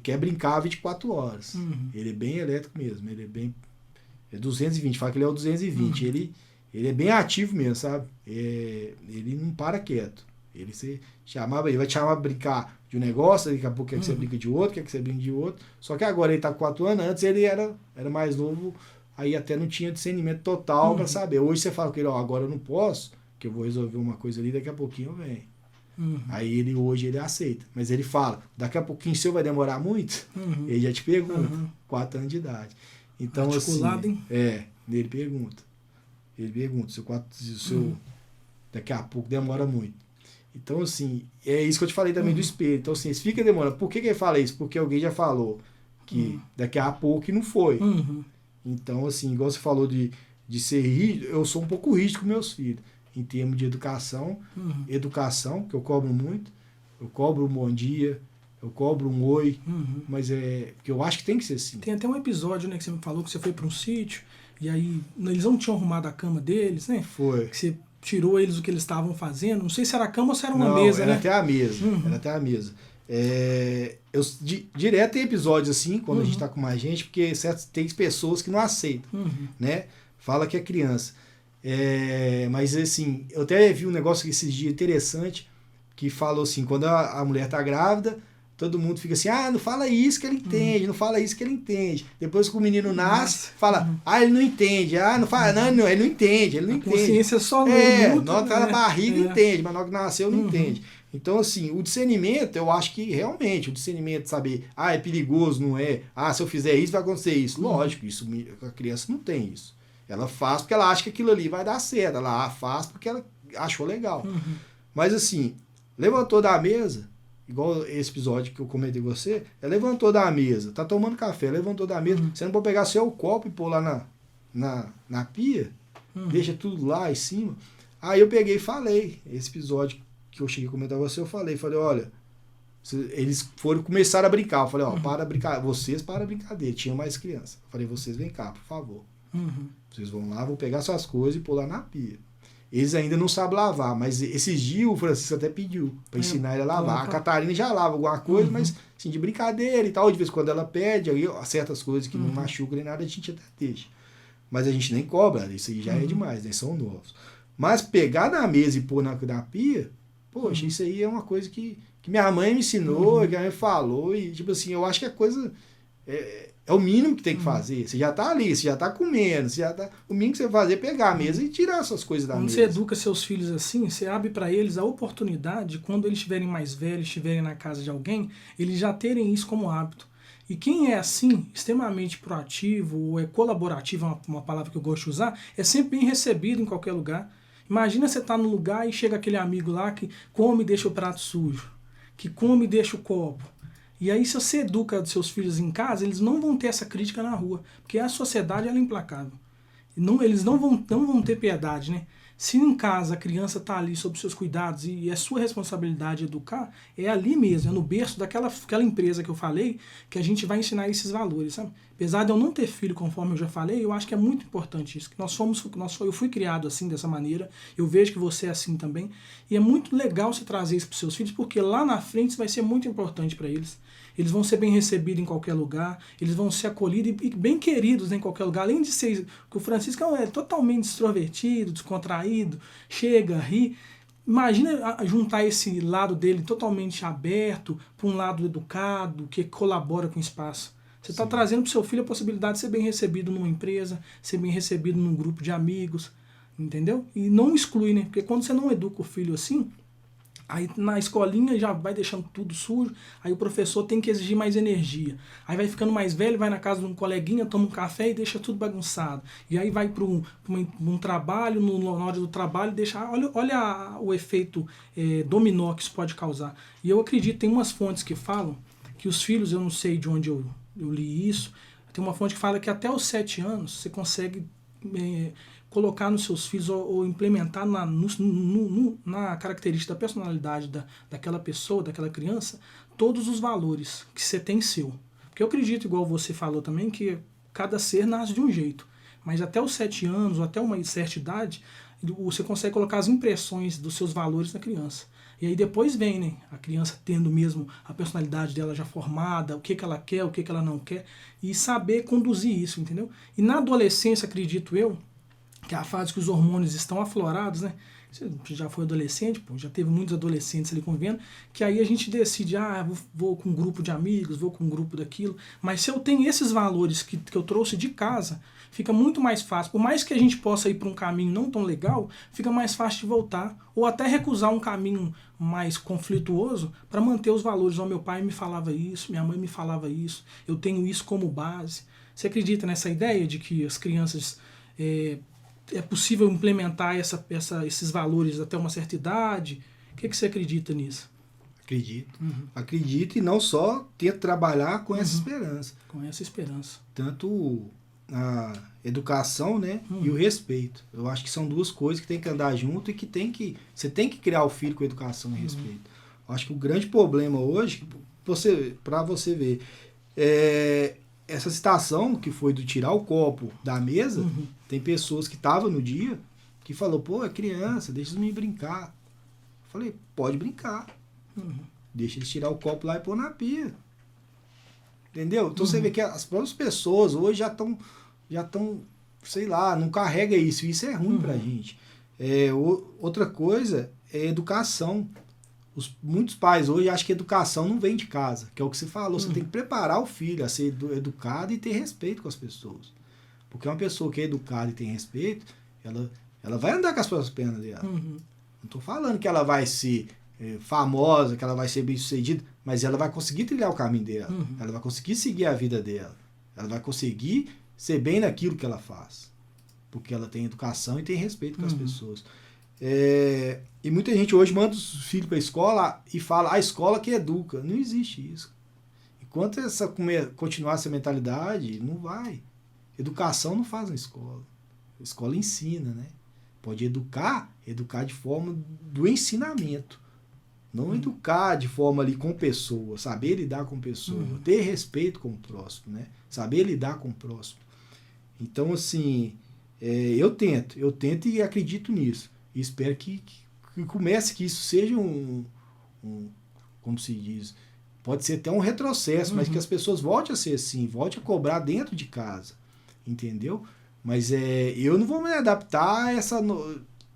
quer brincar 24 horas. Ele é bem elétrico mesmo. Ele é bem... É 220. Fala que ele é o 220. Ele é bem ativo mesmo, sabe? Ele não para quieto. Ele vai te chamar pra brincar de um negócio, daqui a pouco quer que você brinque de outro, quer que você brinque de outro. Só que agora ele tá com 4 anos. Antes ele era mais novo, aí até não tinha discernimento total para saber. Hoje você fala com ele, agora eu não posso, que eu vou resolver uma coisa ali, daqui a pouquinho eu venho. Aí hoje ele aceita. Mas ele fala, daqui a pouquinho o seu vai demorar muito? Ele já te pergunta, 4 anos de idade. Então, articulado, assim, ele pergunta. Ele pergunta se o seu daqui a pouco demora muito. Então, assim, é isso que eu te falei também do espelho. Então, assim, fica demorando. Por que ele fala isso? Porque alguém já falou que daqui a pouco e não foi. Então, assim, igual você falou de ser rígido, eu sou um pouco rígido com meus filhos. Em termos de educação, que eu cobro muito. Eu cobro um bom dia, eu cobro um oi, mas porque eu acho que tem que ser assim. Tem até um episódio, né, que você me falou que você foi para um sítio, e aí eles não tinham arrumado a cama deles, né? Foi. Que você tirou eles o que eles estavam fazendo. Não sei se era a cama ou se era uma mesa, era né? até a mesa. Era até a mesa. Direto tem episódios assim, quando a gente tá com mais gente, porque tem pessoas que não aceitam, né? Fala que é criança. Mas assim, eu até vi um negócio esses dias interessante, que falou assim, quando a mulher tá grávida, todo mundo fica assim, não fala isso que ele entende, não fala isso que ele entende. Depois que o menino nasce, fala, ele não entende, não fala, não, ele não entende, ele não entende. Consciência só não tá na barriga entende, mas na hora que nasceu não entende. Então, assim, o discernimento, eu acho que realmente, o discernimento de saber, é perigoso, não é, se eu fizer isso vai acontecer isso. Lógico, isso a criança não tem isso. Ela faz porque ela acha que aquilo ali vai dar certo, ela faz porque ela achou legal. Mas, assim, levantou da mesa, igual esse episódio que eu comentei com você, ela levantou da mesa, tá tomando café, levantou da mesa, você não pode pegar seu copo e pôr lá na pia, deixa tudo lá em cima. Aí eu peguei e falei, esse episódio que eu cheguei a comentar com você, eu falei, olha, eles começaram a brincar, eu falei, para brincar, vocês para a brincadeira, tinha mais criança. Eu falei, vocês vem cá, por favor. Vocês vão lá, vão pegar suas coisas e pôr lá na pia. Eles ainda não sabem lavar, mas esses dias o Francisco até pediu para ensinar ele a lavar. A Catarina já lava alguma coisa, mas assim, de brincadeira e tal. De vez em quando ela pede, aí certas coisas que não machucam nem nada, a gente até deixa. Mas a gente nem cobra, isso aí já é demais, né? São novos. Mas pegar na mesa e pôr na pia, poxa, isso aí é uma coisa que minha mãe me ensinou, que a minha mãe falou, e tipo assim, eu acho que a coisa... É o mínimo que tem que fazer. Você já tá ali, você já tá comendo, o mínimo que você vai fazer é pegar a mesa e tirar essas coisas da mesa. Quando você educa seus filhos assim, você abre para eles a oportunidade, quando eles estiverem mais velhos, estiverem na casa de alguém, eles já terem isso como hábito. E quem é assim, extremamente proativo, ou é colaborativo, uma palavra que eu gosto de usar, é sempre bem recebido em qualquer lugar. Imagina você estar num lugar e chega aquele amigo lá que come e deixa o prato sujo, que come e deixa o copo. E aí, se você educa os seus filhos em casa, eles não vão ter essa crítica na rua, porque a sociedade ela é implacável. Eles não vão ter piedade, né? Se em casa a criança está ali sob seus cuidados e é sua responsabilidade educar, é ali mesmo, é no berço daquela empresa que eu falei, que a gente vai ensinar esses valores, sabe? Apesar de eu não ter filho, conforme eu já falei, eu acho que é muito importante isso. Que eu fui criado assim, dessa maneira, eu vejo que você é assim também, e é muito legal você trazer isso para os seus filhos, porque lá na frente isso vai ser muito importante para eles. Eles vão ser bem recebidos em qualquer lugar, eles vão ser acolhidos e bem queridos em qualquer lugar. Além de ser... que o Francisco é totalmente extrovertido, descontraído, chega, ri. Imagina juntar esse lado dele totalmente aberto para um lado educado, que colabora com o espaço. Você está trazendo para o seu filho a possibilidade de ser bem recebido numa empresa, ser bem recebido num grupo de amigos, entendeu? E não exclui, né? Porque quando você não educa o filho assim... Aí na escolinha já vai deixando tudo sujo, aí o professor tem que exigir mais energia. Aí vai ficando mais velho, vai na casa de um coleguinha, toma um café e deixa tudo bagunçado. E aí vai para um trabalho, na hora do trabalho, deixa... Olha o efeito dominó que isso pode causar. E eu acredito, tem umas fontes que falam que os filhos, eu não sei de onde eu li isso, tem uma fonte que fala que até os 7 anos você consegue... colocar nos seus filhos ou implementar na característica da personalidade daquela pessoa, daquela criança, todos os valores que você tem seu. Porque eu acredito, igual você falou também, que cada ser nasce de um jeito. Mas até os 7 anos, ou até uma certa idade, você consegue colocar as impressões dos seus valores na criança. E aí depois vem, né, a criança tendo mesmo a personalidade dela já formada, o que ela quer, o que ela não quer, e saber conduzir isso, entendeu? E na adolescência, acredito eu, que é a fase que os hormônios estão aflorados, né? Você já foi adolescente, já teve muitos adolescentes ali convivendo, que aí a gente decide, vou com um grupo de amigos, vou com um grupo daquilo, mas se eu tenho esses valores que eu trouxe de casa, fica muito mais fácil. Por mais que a gente possa ir para um caminho não tão legal, fica mais fácil de voltar, ou até recusar um caminho mais conflituoso para manter os valores. Meu pai me falava isso, minha mãe me falava isso, eu tenho isso como base. Você acredita nessa ideia de que as crianças... é possível implementar esses valores até uma certa idade? O que você acredita nisso? Acredito. Acredito, e não só tento trabalhar com essa esperança. Com essa esperança. Tanto a educação, né, e o respeito. Eu acho que são duas coisas que tem que andar junto e que você tem que criar o filho com educação e respeito. Eu acho que o grande problema hoje, para você ver, essa citação que foi do tirar o copo da mesa, tem pessoas que estavam no dia que falou, pô, é criança, deixa os meninos brincar. Eu falei, pode brincar. Deixa eles tirar o copo lá e pôr na pia. Entendeu? Então você vê que as próprias pessoas hoje já estão, sei lá, não carrega isso. Isso é ruim pra gente. Outra coisa é educação. Muitos pais hoje acham que educação não vem de casa, que é o que você falou. Você tem que preparar o filho a ser educado e ter respeito com as pessoas. Porque uma pessoa que é educada e tem respeito, ela vai andar com as próprias pernas dela. Não estou falando que ela vai ser famosa, que ela vai ser bem-sucedida, mas ela vai conseguir trilhar o caminho dela. Ela vai conseguir seguir a vida dela. Ela vai conseguir ser bem naquilo que ela faz. Porque ela tem educação e tem respeito com as pessoas. E muita gente hoje manda os filhos para a escola e fala, a escola que educa. Não existe isso. Enquanto continuar essa mentalidade, não vai. Educação não faz na escola. A escola ensina, né? Pode educar de forma do ensinamento. Não educar de forma ali com pessoa, saber lidar com pessoa, ter respeito com o próximo, né? Saber lidar com o próximo. Então, assim, eu tento e acredito nisso. E espero que comece, que isso seja como se diz, pode ser até um retrocesso, mas que as pessoas voltem a ser assim, voltem a cobrar dentro de casa, entendeu? Mas eu não vou me adaptar a essa,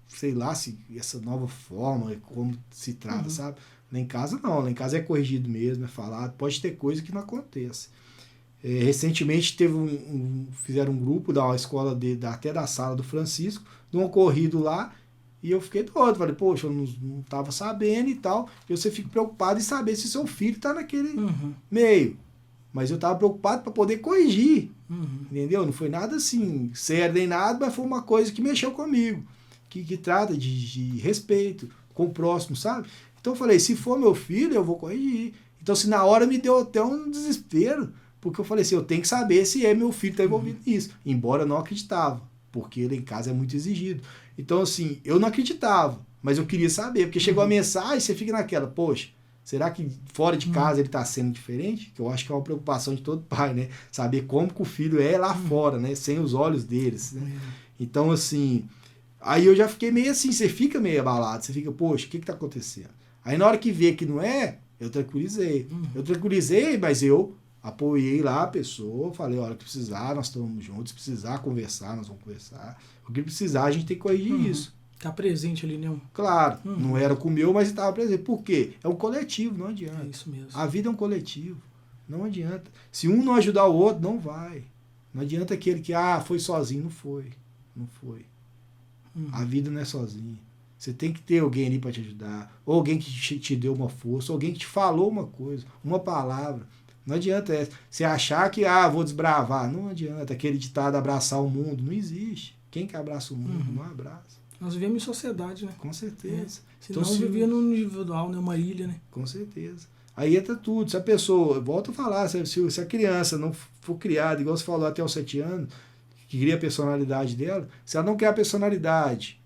sei lá, essa nova forma, como se trata, sabe? Lá em casa não, lá em casa é corrigido mesmo, é falado, pode ter coisa que não acontece. Recentemente fizeram um grupo da escola até da sala do Francisco, de um ocorrido lá, e eu fiquei doido, falei, poxa, eu não estava sabendo e tal, e você fica preocupado em saber se seu filho está naquele meio. Mas eu estava preocupado para poder corrigir, entendeu? Não foi nada assim, sério nem nada, mas foi uma coisa que mexeu comigo, que trata de respeito com o próximo, sabe? Então eu falei, se for meu filho, eu vou corrigir. Então, se na hora me deu até um desespero, porque eu falei assim, eu tenho que saber se meu filho está envolvido nisso, embora eu não acreditava, porque ele em casa é muito exigido. Então, assim, eu não acreditava, mas eu queria saber, porque chegou a mensagem, você fica naquela, poxa, será que fora de casa ele está sendo diferente? Que eu acho que é uma preocupação de todo pai, né? Saber como que o filho é lá fora, né? Sem os olhos deles, né? Então, assim, aí eu já fiquei meio assim, você fica meio abalado, você fica, poxa, o que está acontecendo? Aí na hora que vê que não é, eu tranquilizei. Eu tranquilizei, mas eu apoiei lá a pessoa, falei, olha, que precisar, nós estamos juntos, se precisar conversar, nós vamos conversar. O que precisar, a gente tem que corrigir isso. Tá presente ali, né? Claro, não era com o meu, mas estava presente. Por quê? É um coletivo, não adianta. É isso mesmo. A vida é um coletivo, não adianta. Se um não ajudar o outro, não vai. Não adianta aquele que, foi sozinho. Não foi. Não foi. A vida não é sozinha. Você tem que ter alguém ali para te ajudar, ou alguém que te deu uma força, ou alguém que te falou uma coisa, uma palavra. Não adianta você achar que, vou desbravar. Não adianta. Aquele ditado abraçar o mundo, não existe. Quem que abraça o mundo, não abraça. Nós vivemos em sociedade, né? Com certeza. Senão vivia no individual, né? Uma ilha, né? Com certeza. Aí entra tudo. Se a pessoa, volto a falar, se a criança não for criada, igual você falou, até os 7 anos, que cria a personalidade dela, se ela não quer a personalidade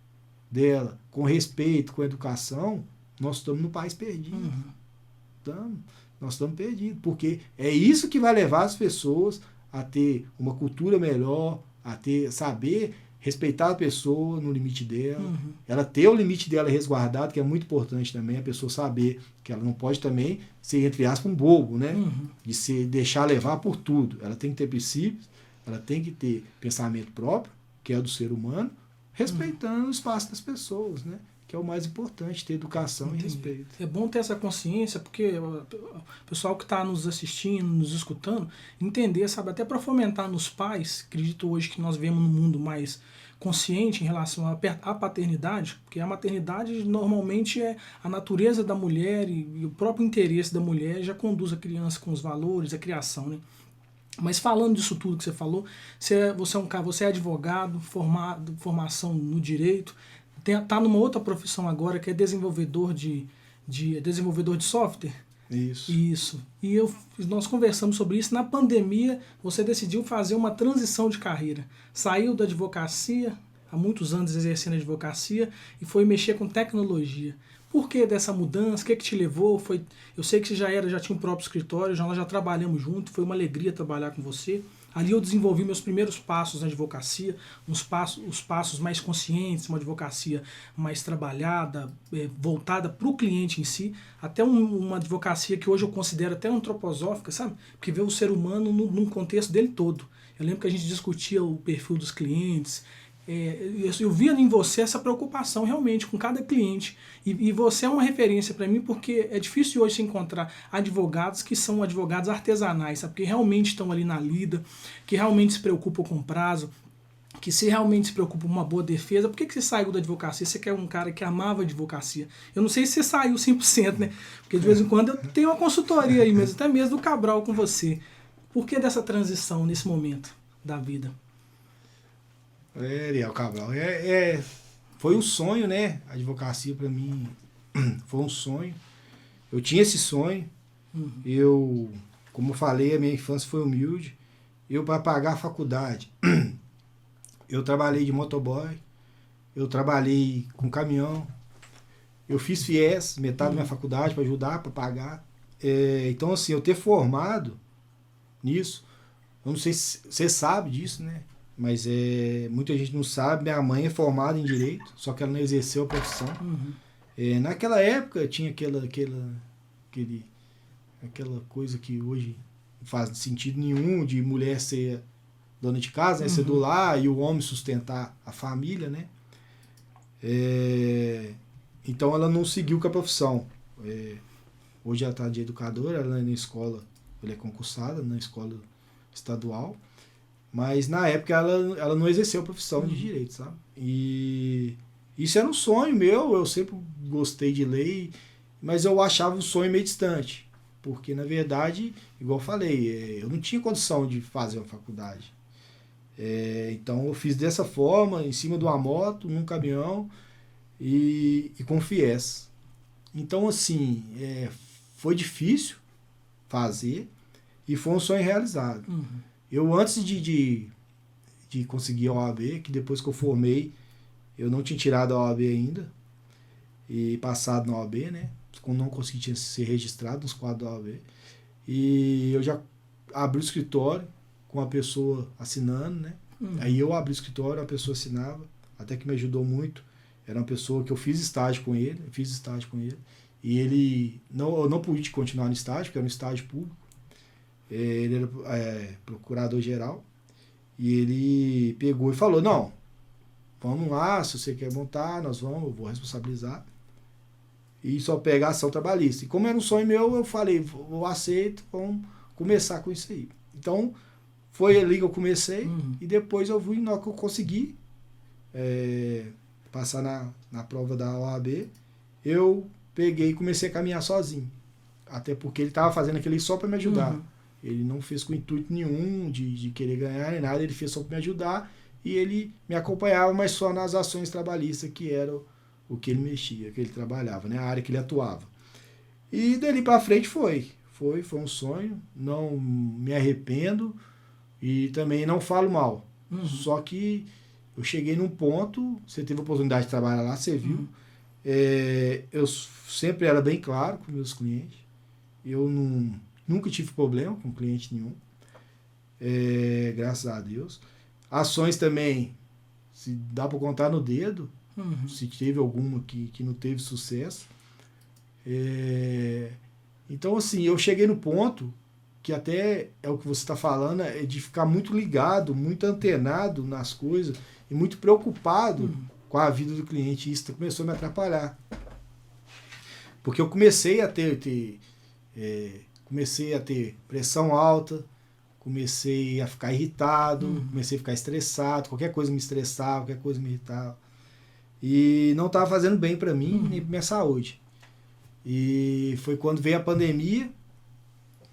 dela com respeito, com educação, nós estamos no país perdido. Nós estamos perdidos. Porque é isso que vai levar as pessoas a ter uma cultura melhor, a saber respeitar a pessoa no limite dela, ela ter o limite dela resguardado, que é muito importante também, a pessoa saber que ela não pode também ser, entre aspas, um bobo, né? De se deixar levar por tudo. Ela tem que ter princípios, ela tem que ter pensamento próprio, que é o do ser humano, respeitando o espaço das pessoas, né? Que é o mais importante, ter educação e respeito. É bom ter essa consciência, porque o pessoal que está nos assistindo, nos escutando, entender, sabe, até para fomentar nos pais, acredito hoje que nós vemos no mundo mais consciente em relação à paternidade, porque a maternidade normalmente é a natureza da mulher e o próprio interesse da mulher já conduz a criança com os valores, a criação, né? Mas falando disso tudo que você falou, você é advogado, formação no direito, tá numa outra profissão agora que é desenvolvedor desenvolvedor de software. Isso. Isso. E nós conversamos sobre isso. Na pandemia, você decidiu fazer uma transição de carreira. Saiu da advocacia, há muitos anos exercendo advocacia, e foi mexer com tecnologia. Por que dessa mudança? O que te levou? Eu sei que você já tinha um próprio escritório, nós já trabalhamos junto, foi uma alegria trabalhar com você. Ali eu desenvolvi meus primeiros passos na advocacia, os passos mais conscientes, uma advocacia mais trabalhada, voltada para o cliente em si, até uma advocacia que hoje eu considero até antroposófica, sabe? Porque vê o ser humano num contexto dele todo. Eu lembro que a gente discutia o perfil dos clientes, eu via em você essa preocupação realmente com cada cliente, e você é uma referência para mim, porque é difícil hoje se encontrar advogados que são advogados artesanais, sabe? Que realmente estão ali na lida, que realmente se preocupam com prazo, que se realmente se preocupa com uma boa defesa. Por que você saiu da advocacia? Você quer um cara que amava a advocacia. Eu não sei se você saiu 100%, né? Porque de vez em quando eu tenho uma consultoria aí mesmo, até mesmo do Cabral com você. Por que dessa transição nesse momento da vida? Ariel Cabral, foi um sonho, né? A advocacia para mim foi um sonho. Eu tinha esse sonho. Como eu falei, a minha infância foi humilde. Para pagar a faculdade, eu trabalhei de motoboy, eu trabalhei com caminhão, eu fiz FIES, metade da minha faculdade para ajudar, para pagar. Então, assim, eu ter formado nisso, eu não sei se você sabe disso, né? Mas muita gente não sabe, minha mãe é formada em Direito, só que ela não exerceu a profissão. Naquela época tinha aquela coisa que hoje não faz sentido nenhum, de mulher ser dona de casa, né, ser do lar, e o homem sustentar a família, né? Então ela não seguiu com a profissão. Hoje ela está de educadora, ela é na escola, ela é concursada na escola estadual. Mas na época ela não exerceu a profissão de direito, sabe? E isso era um sonho meu, eu sempre gostei de lei, mas eu achava um sonho meio distante. Porque, na verdade, igual eu falei, eu não tinha condição de fazer uma faculdade. Então eu fiz dessa forma, em cima de uma moto, num caminhão e com FIES. Então, assim, foi difícil fazer e foi um sonho realizado. Eu, antes de conseguir a OAB, que depois que eu formei, eu não tinha tirado a OAB ainda, e passado na OAB, né? Não consegui ser registrado nos quadros da OAB. E eu já abri o escritório com a pessoa assinando, né? Aí eu abri o escritório, a pessoa assinava, até que me ajudou muito. Era uma pessoa que eu fiz estágio com ele, e ele, eu não pude continuar no estágio, porque era um estágio público. Ele era procurador-geral, e ele pegou e falou, não, vamos lá, se você quer montar, eu vou responsabilizar, e só pegar a ação trabalhista. E como era um sonho meu, eu falei, eu aceito, vamos começar com isso aí. Então, foi ali que eu comecei, e depois eu vi, na hora que eu consegui passar na prova da OAB, eu peguei e comecei a caminhar sozinho. Até porque ele estava fazendo aquilo só para me ajudar. Ele não fez com intuito nenhum de querer ganhar nem nada, ele fez só para me ajudar, e ele me acompanhava, mas só nas ações trabalhistas, que era o que ele mexia, que ele trabalhava, né? A área que ele atuava. E dali para frente foi um sonho, não me arrependo e também não falo mal. Só que eu cheguei num ponto, você teve a oportunidade de trabalhar lá, você viu, eu sempre era bem claro com meus clientes, eu nunca tive problema com cliente nenhum, graças a Deus. Ações também, se dá para contar no dedo, se teve alguma que não teve sucesso. Então, assim, eu cheguei no ponto que até é o que você está falando, é de ficar muito ligado, muito antenado nas coisas e muito preocupado com a vida do cliente. E isso começou a me atrapalhar. Porque eu comecei a ter pressão alta, comecei a ficar irritado, comecei a ficar estressado, qualquer coisa me estressava, qualquer coisa me irritava. E não estava fazendo bem para mim, nem para minha saúde. E foi quando veio a pandemia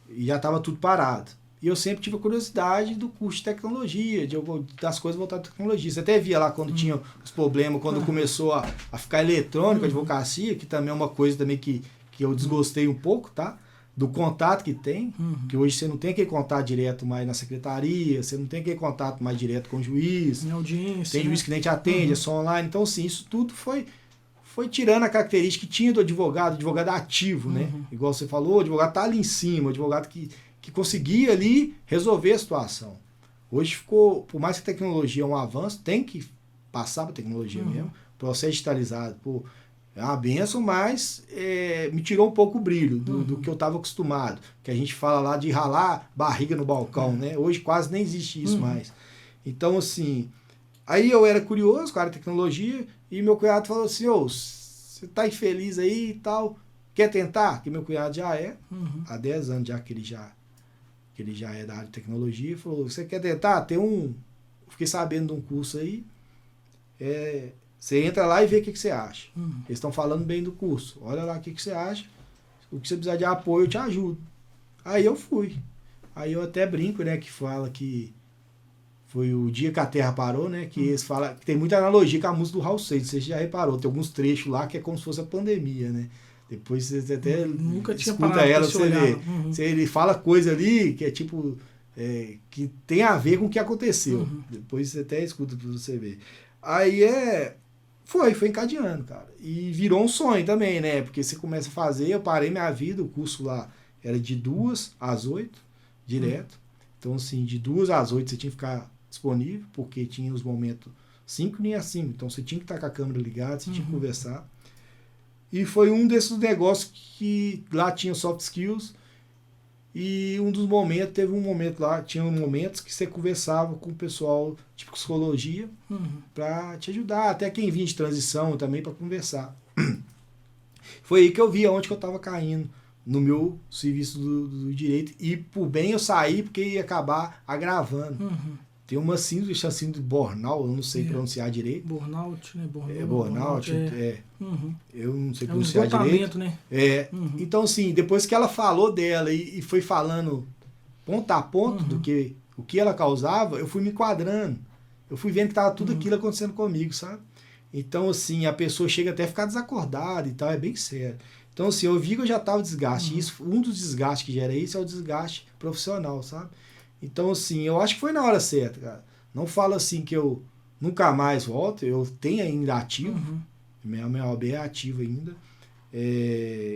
e já estava tudo parado. E eu sempre tive a curiosidade do curso de tecnologia, das coisas voltadas à tecnologia. Você até via lá quando tinha os problemas, quando começou a ficar eletrônico a advocacia, que também é uma coisa também que eu desgostei um pouco, tá? Do contato que tem, que hoje você não tem aquele contato direto mais na secretaria, você não tem aquele contato mais direto com o juiz. Em audiência. Tem juiz que nem te atende, é só online. Então, assim, isso tudo foi tirando a característica que tinha do advogado ativo, né? Igual você falou, o advogado tá ali em cima, o advogado que conseguia ali resolver a situação. Hoje ficou, por mais que a tecnologia é um avanço, tem que passar para a tecnologia mesmo, processo digitalizado, pô, é uma benção, mas me tirou um pouco o brilho do que eu estava acostumado, que a gente fala lá de ralar barriga no balcão, né? Hoje quase nem existe isso mais. Então, assim, aí eu era curioso com a área de tecnologia e meu cunhado falou assim, você tá infeliz aí e tal, quer tentar? Que meu cunhado já há 10 anos já que ele já é da área de tecnologia, falou, você quer tentar? Fiquei sabendo de um curso aí, você entra lá e vê o que você acha. Eles estão falando bem do curso, olha lá o que você acha, o que você precisar de apoio eu te ajudo. Aí eu fui. Aí eu até brinco, né, que fala que foi o dia que a Terra parou, né, que eles falam, que tem muita analogia com a música do Raul Seixas, você já reparou, tem alguns trechos lá que é como se fosse a pandemia, né. Depois você até nunca tinha escuta ela, você vê. Ele fala coisa ali que é tipo, que tem a ver com o que aconteceu. Depois você até escuta para você ver. Aí foi encadeando, cara. E virou um sonho também, né? Porque você começa a fazer, eu parei minha vida, o curso lá era de 2 às 8, direto. Então, assim, de 2 às 8 você tinha que ficar disponível, porque tinha os momentos 5 nem assim. Então você tinha que estar com a câmera ligada, você tinha que conversar. E foi um desses negócios que lá tinha soft skills e teve um momento lá, tinha momentos que você conversava com o pessoal de psicologia para te ajudar, até quem vinha de transição também para conversar. Foi aí que eu vi aonde que eu estava caindo no meu serviço do direito e por bem eu saí porque ia acabar agravando. Tem uma síndrome de burnout, eu não sei pronunciar direito. Burnout, né? Burnout. Eu não sei pronunciar direito. Né? Então, assim, depois que ela falou dela e foi falando ponto a ponto do que o que ela causava, eu fui me enquadrando. Eu fui vendo que estava tudo aquilo acontecendo comigo, sabe? Então, assim, a pessoa chega até a ficar desacordada e tal, é bem sério. Então, assim, eu vi que eu já estava desgaste. E um dos desgastes que gera isso é o desgaste profissional, sabe? Então, assim, eu acho que foi na hora certa, cara. Não falo assim que eu nunca mais volto, eu tenho ainda ativo, minha OAB é ativa ainda.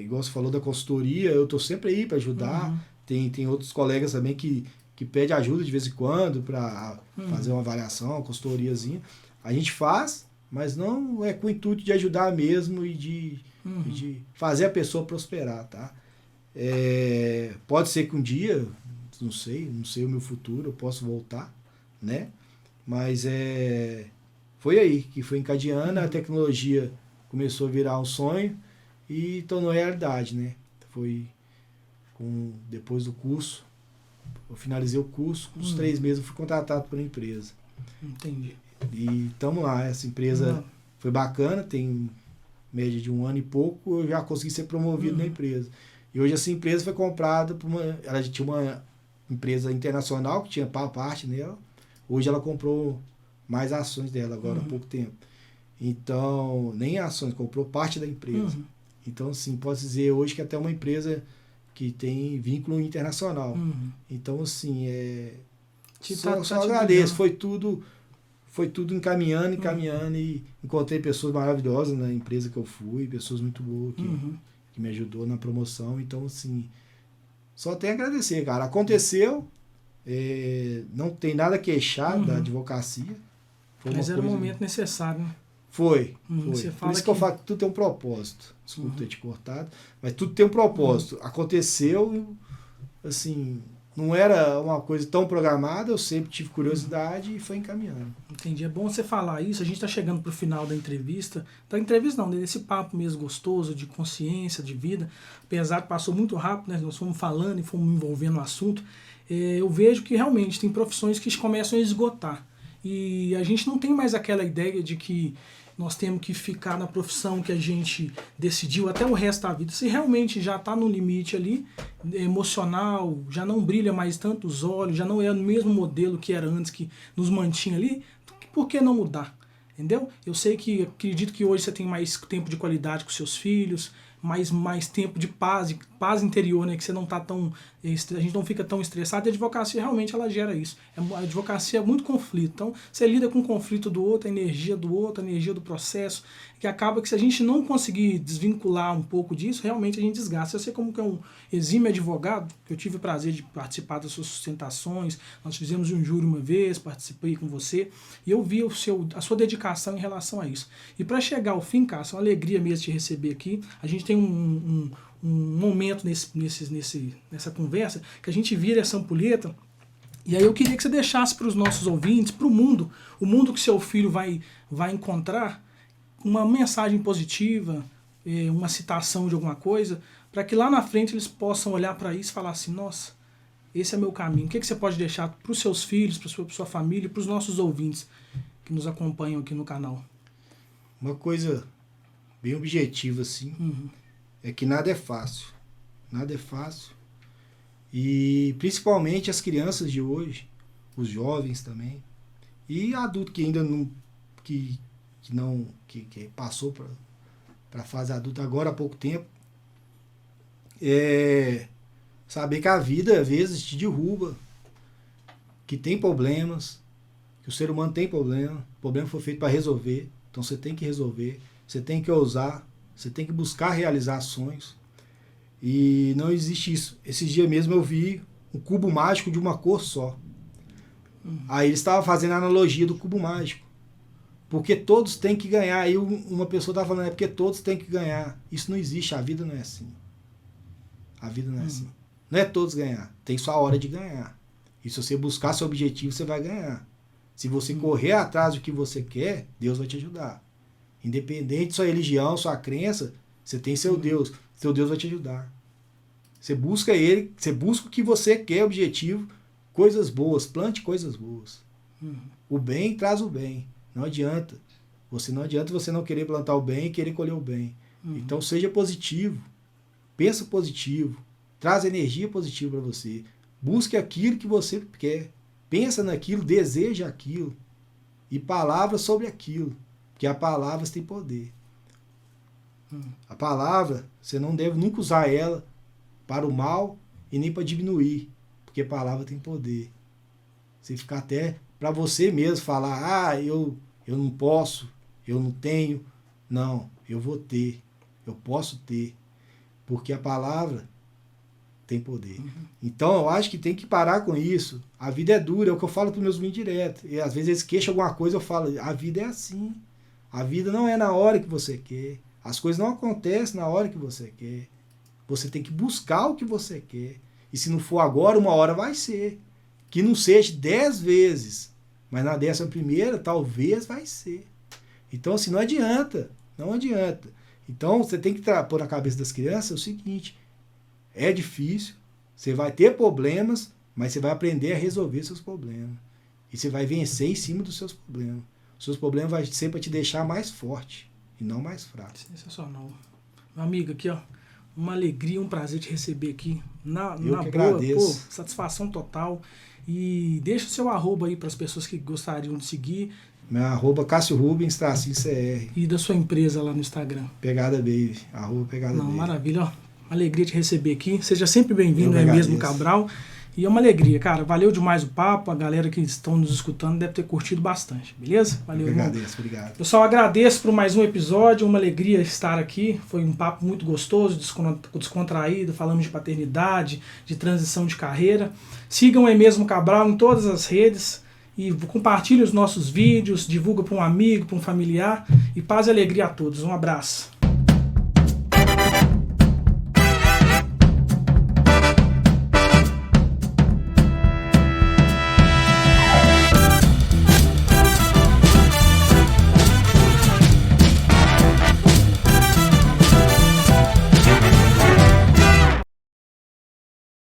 Igual você falou da consultoria, eu tô sempre aí para ajudar. Tem outros colegas também que pedem ajuda de vez em quando para fazer uma avaliação, uma consultoriazinha. A gente faz, mas não é com o intuito de ajudar mesmo e de fazer a pessoa prosperar, tá? Pode ser que um dia... não sei o meu futuro, eu posso voltar, né? Mas foi aí que foi encadeando, a tecnologia começou a virar um sonho e tornou realidade, né? Foi depois do curso, eu finalizei o curso, com uns 3 meses eu fui contratado pela empresa. Entendi. E estamos lá, essa empresa foi bacana, tem média de 1 ano e pouco, eu já consegui ser promovido na empresa. E hoje essa empresa foi comprada por ela tinha uma empresa internacional que tinha parte nela. Hoje ela comprou mais ações dela agora há pouco tempo. Então, nem ações, comprou parte da empresa. Então, assim, posso dizer hoje que até uma empresa que tem vínculo internacional. Então, assim, só agradeço. Foi tudo encaminhando e encontrei pessoas maravilhosas na empresa que eu fui, pessoas muito boas que me ajudou na promoção. Então, assim, só tenho a agradecer, cara. Aconteceu, não tem nada a queixar da advocacia. Mas era o momento necessário, né? Foi. Você Por isso que eu falo que tudo tem um propósito. Desculpa ter te cortado, mas tudo tem um propósito. Aconteceu, assim, não era uma coisa tão programada, eu sempre tive curiosidade e foi encaminhando. Entendi. É bom você falar isso. A gente está chegando para o final da entrevista. Da entrevista não, desse papo mesmo gostoso, de consciência, de vida. Apesar que passou muito rápido, né? Nós fomos falando e fomos envolvendo no assunto. Eu vejo que realmente tem profissões que começam a esgotar. E a gente não tem mais aquela ideia de que nós temos que ficar na profissão que a gente decidiu até o resto da vida. Se realmente já está no limite ali, emocional, já não brilha mais tanto os olhos, já não é o mesmo modelo que era antes, que nos mantinha ali, por que não mudar? Entendeu? Eu sei que, acredito que hoje você tem mais tempo de qualidade com seus filhos, mais tempo de paz interior, né? Que você não tá tão, a gente não fica tão estressado. E a advocacia realmente ela gera isso. A advocacia é muito conflito. Então você lida com o conflito do outro, a energia do outro, a energia do processo, que acaba que se a gente não conseguir desvincular um pouco disso, realmente a gente desgasta. Eu sei como que é um exímio advogado, que eu tive o prazer de participar das suas sustentações, nós fizemos um júri uma vez, participei com você, e eu vi a sua dedicação em relação a isso. E para chegar ao fim, Cássio, é uma alegria mesmo te receber aqui. A gente tem um momento nessa conversa que a gente vira essa ampulheta, e aí eu queria que você deixasse para os nossos ouvintes, para o mundo que seu filho vai encontrar, uma mensagem positiva, uma citação de alguma coisa, para que lá na frente eles possam olhar para isso e falar assim, nossa, esse é meu caminho. O que você pode deixar para os seus filhos, para sua família, para os nossos ouvintes que nos acompanham aqui no canal? Uma coisa bem objetiva, assim, é que nada é fácil. Nada é fácil. E principalmente as crianças de hoje, os jovens também, e adulto que ainda não... que passou para a fase adulta agora há pouco tempo, saber que a vida às vezes te derruba, que tem problemas, que o ser humano tem problema, o problema foi feito para resolver, então você tem que resolver, você tem que ousar, você tem que buscar realizar sonhos, e não existe isso. Esses dias mesmo eu vi um cubo mágico de uma cor só. Aí ele estava fazendo a analogia do cubo mágico. Porque todos têm que ganhar. Aí uma pessoa está falando, porque todos têm que ganhar. Isso não existe, a vida não é assim. A vida não é assim. Não é todos ganhar, tem sua hora de ganhar. E se você buscar seu objetivo, você vai ganhar. Se você correr atrás do que você quer, Deus vai te ajudar. Independente de sua religião, sua crença, você tem seu Deus. Seu Deus vai te ajudar. Você busca Ele, você busca o que você quer, objetivo, coisas boas, plante coisas boas. O bem traz o bem. Não adianta você não querer plantar o bem e querer colher o bem. Então seja positivo. Pensa positivo. Traz energia positiva para você. Busque aquilo que você quer. Pensa naquilo, deseja aquilo. E palavras sobre aquilo. Porque as palavras têm poder. A palavra, você não deve nunca usar ela para o mal e nem para diminuir. Porque a palavra tem poder. Você ficar até... para você mesmo falar, eu não posso, eu não tenho. Não, eu vou ter, eu posso ter, porque a palavra tem poder. Então eu acho que tem que parar com isso. A vida é dura, é o que eu falo para os meus meninos direto. E às vezes eles queixam alguma coisa, eu falo, a vida é assim. A vida não é na hora que você quer. As coisas não acontecem na hora que você quer. Você tem que buscar o que você quer. E se não for agora, uma hora vai ser. Que não seja 10 vezes, mas na 11ª talvez vai ser. Então assim, não adianta. Então você tem que pôr na cabeça das crianças o seguinte, é difícil, você vai ter problemas, mas você vai aprender a resolver seus problemas. E você vai vencer em cima dos seus problemas. Os seus problemas vão ser para te deixar mais forte e não mais fraco. Sensacional. Meu amigo, aqui ó, uma alegria, um prazer te receber aqui. Na que boa, agradeço. Satisfação total. E deixa o seu arroba aí para as pessoas que gostariam de seguir. Meu arroba Cássio Rubens, _CR. E da sua empresa lá no Instagram. Pegada Baby, @Pegada Baby. Maravilha, ó. Alegria te receber aqui. Seja sempre bem-vindo, é agradeço. mesmo, Cabral. E é uma alegria, cara. Valeu demais o papo. A galera que estão nos escutando deve ter curtido bastante, beleza? Valeu, irmão. Agradeço, obrigado. Pessoal, agradeço por mais um episódio. Uma alegria estar aqui. Foi um papo muito gostoso, descontraído. Falamos de paternidade, de transição de carreira. Sigam o mesmo Cabral em todas as redes. E compartilhe os nossos vídeos. Divulga para um amigo, para um familiar. E paz e alegria a todos. Um abraço.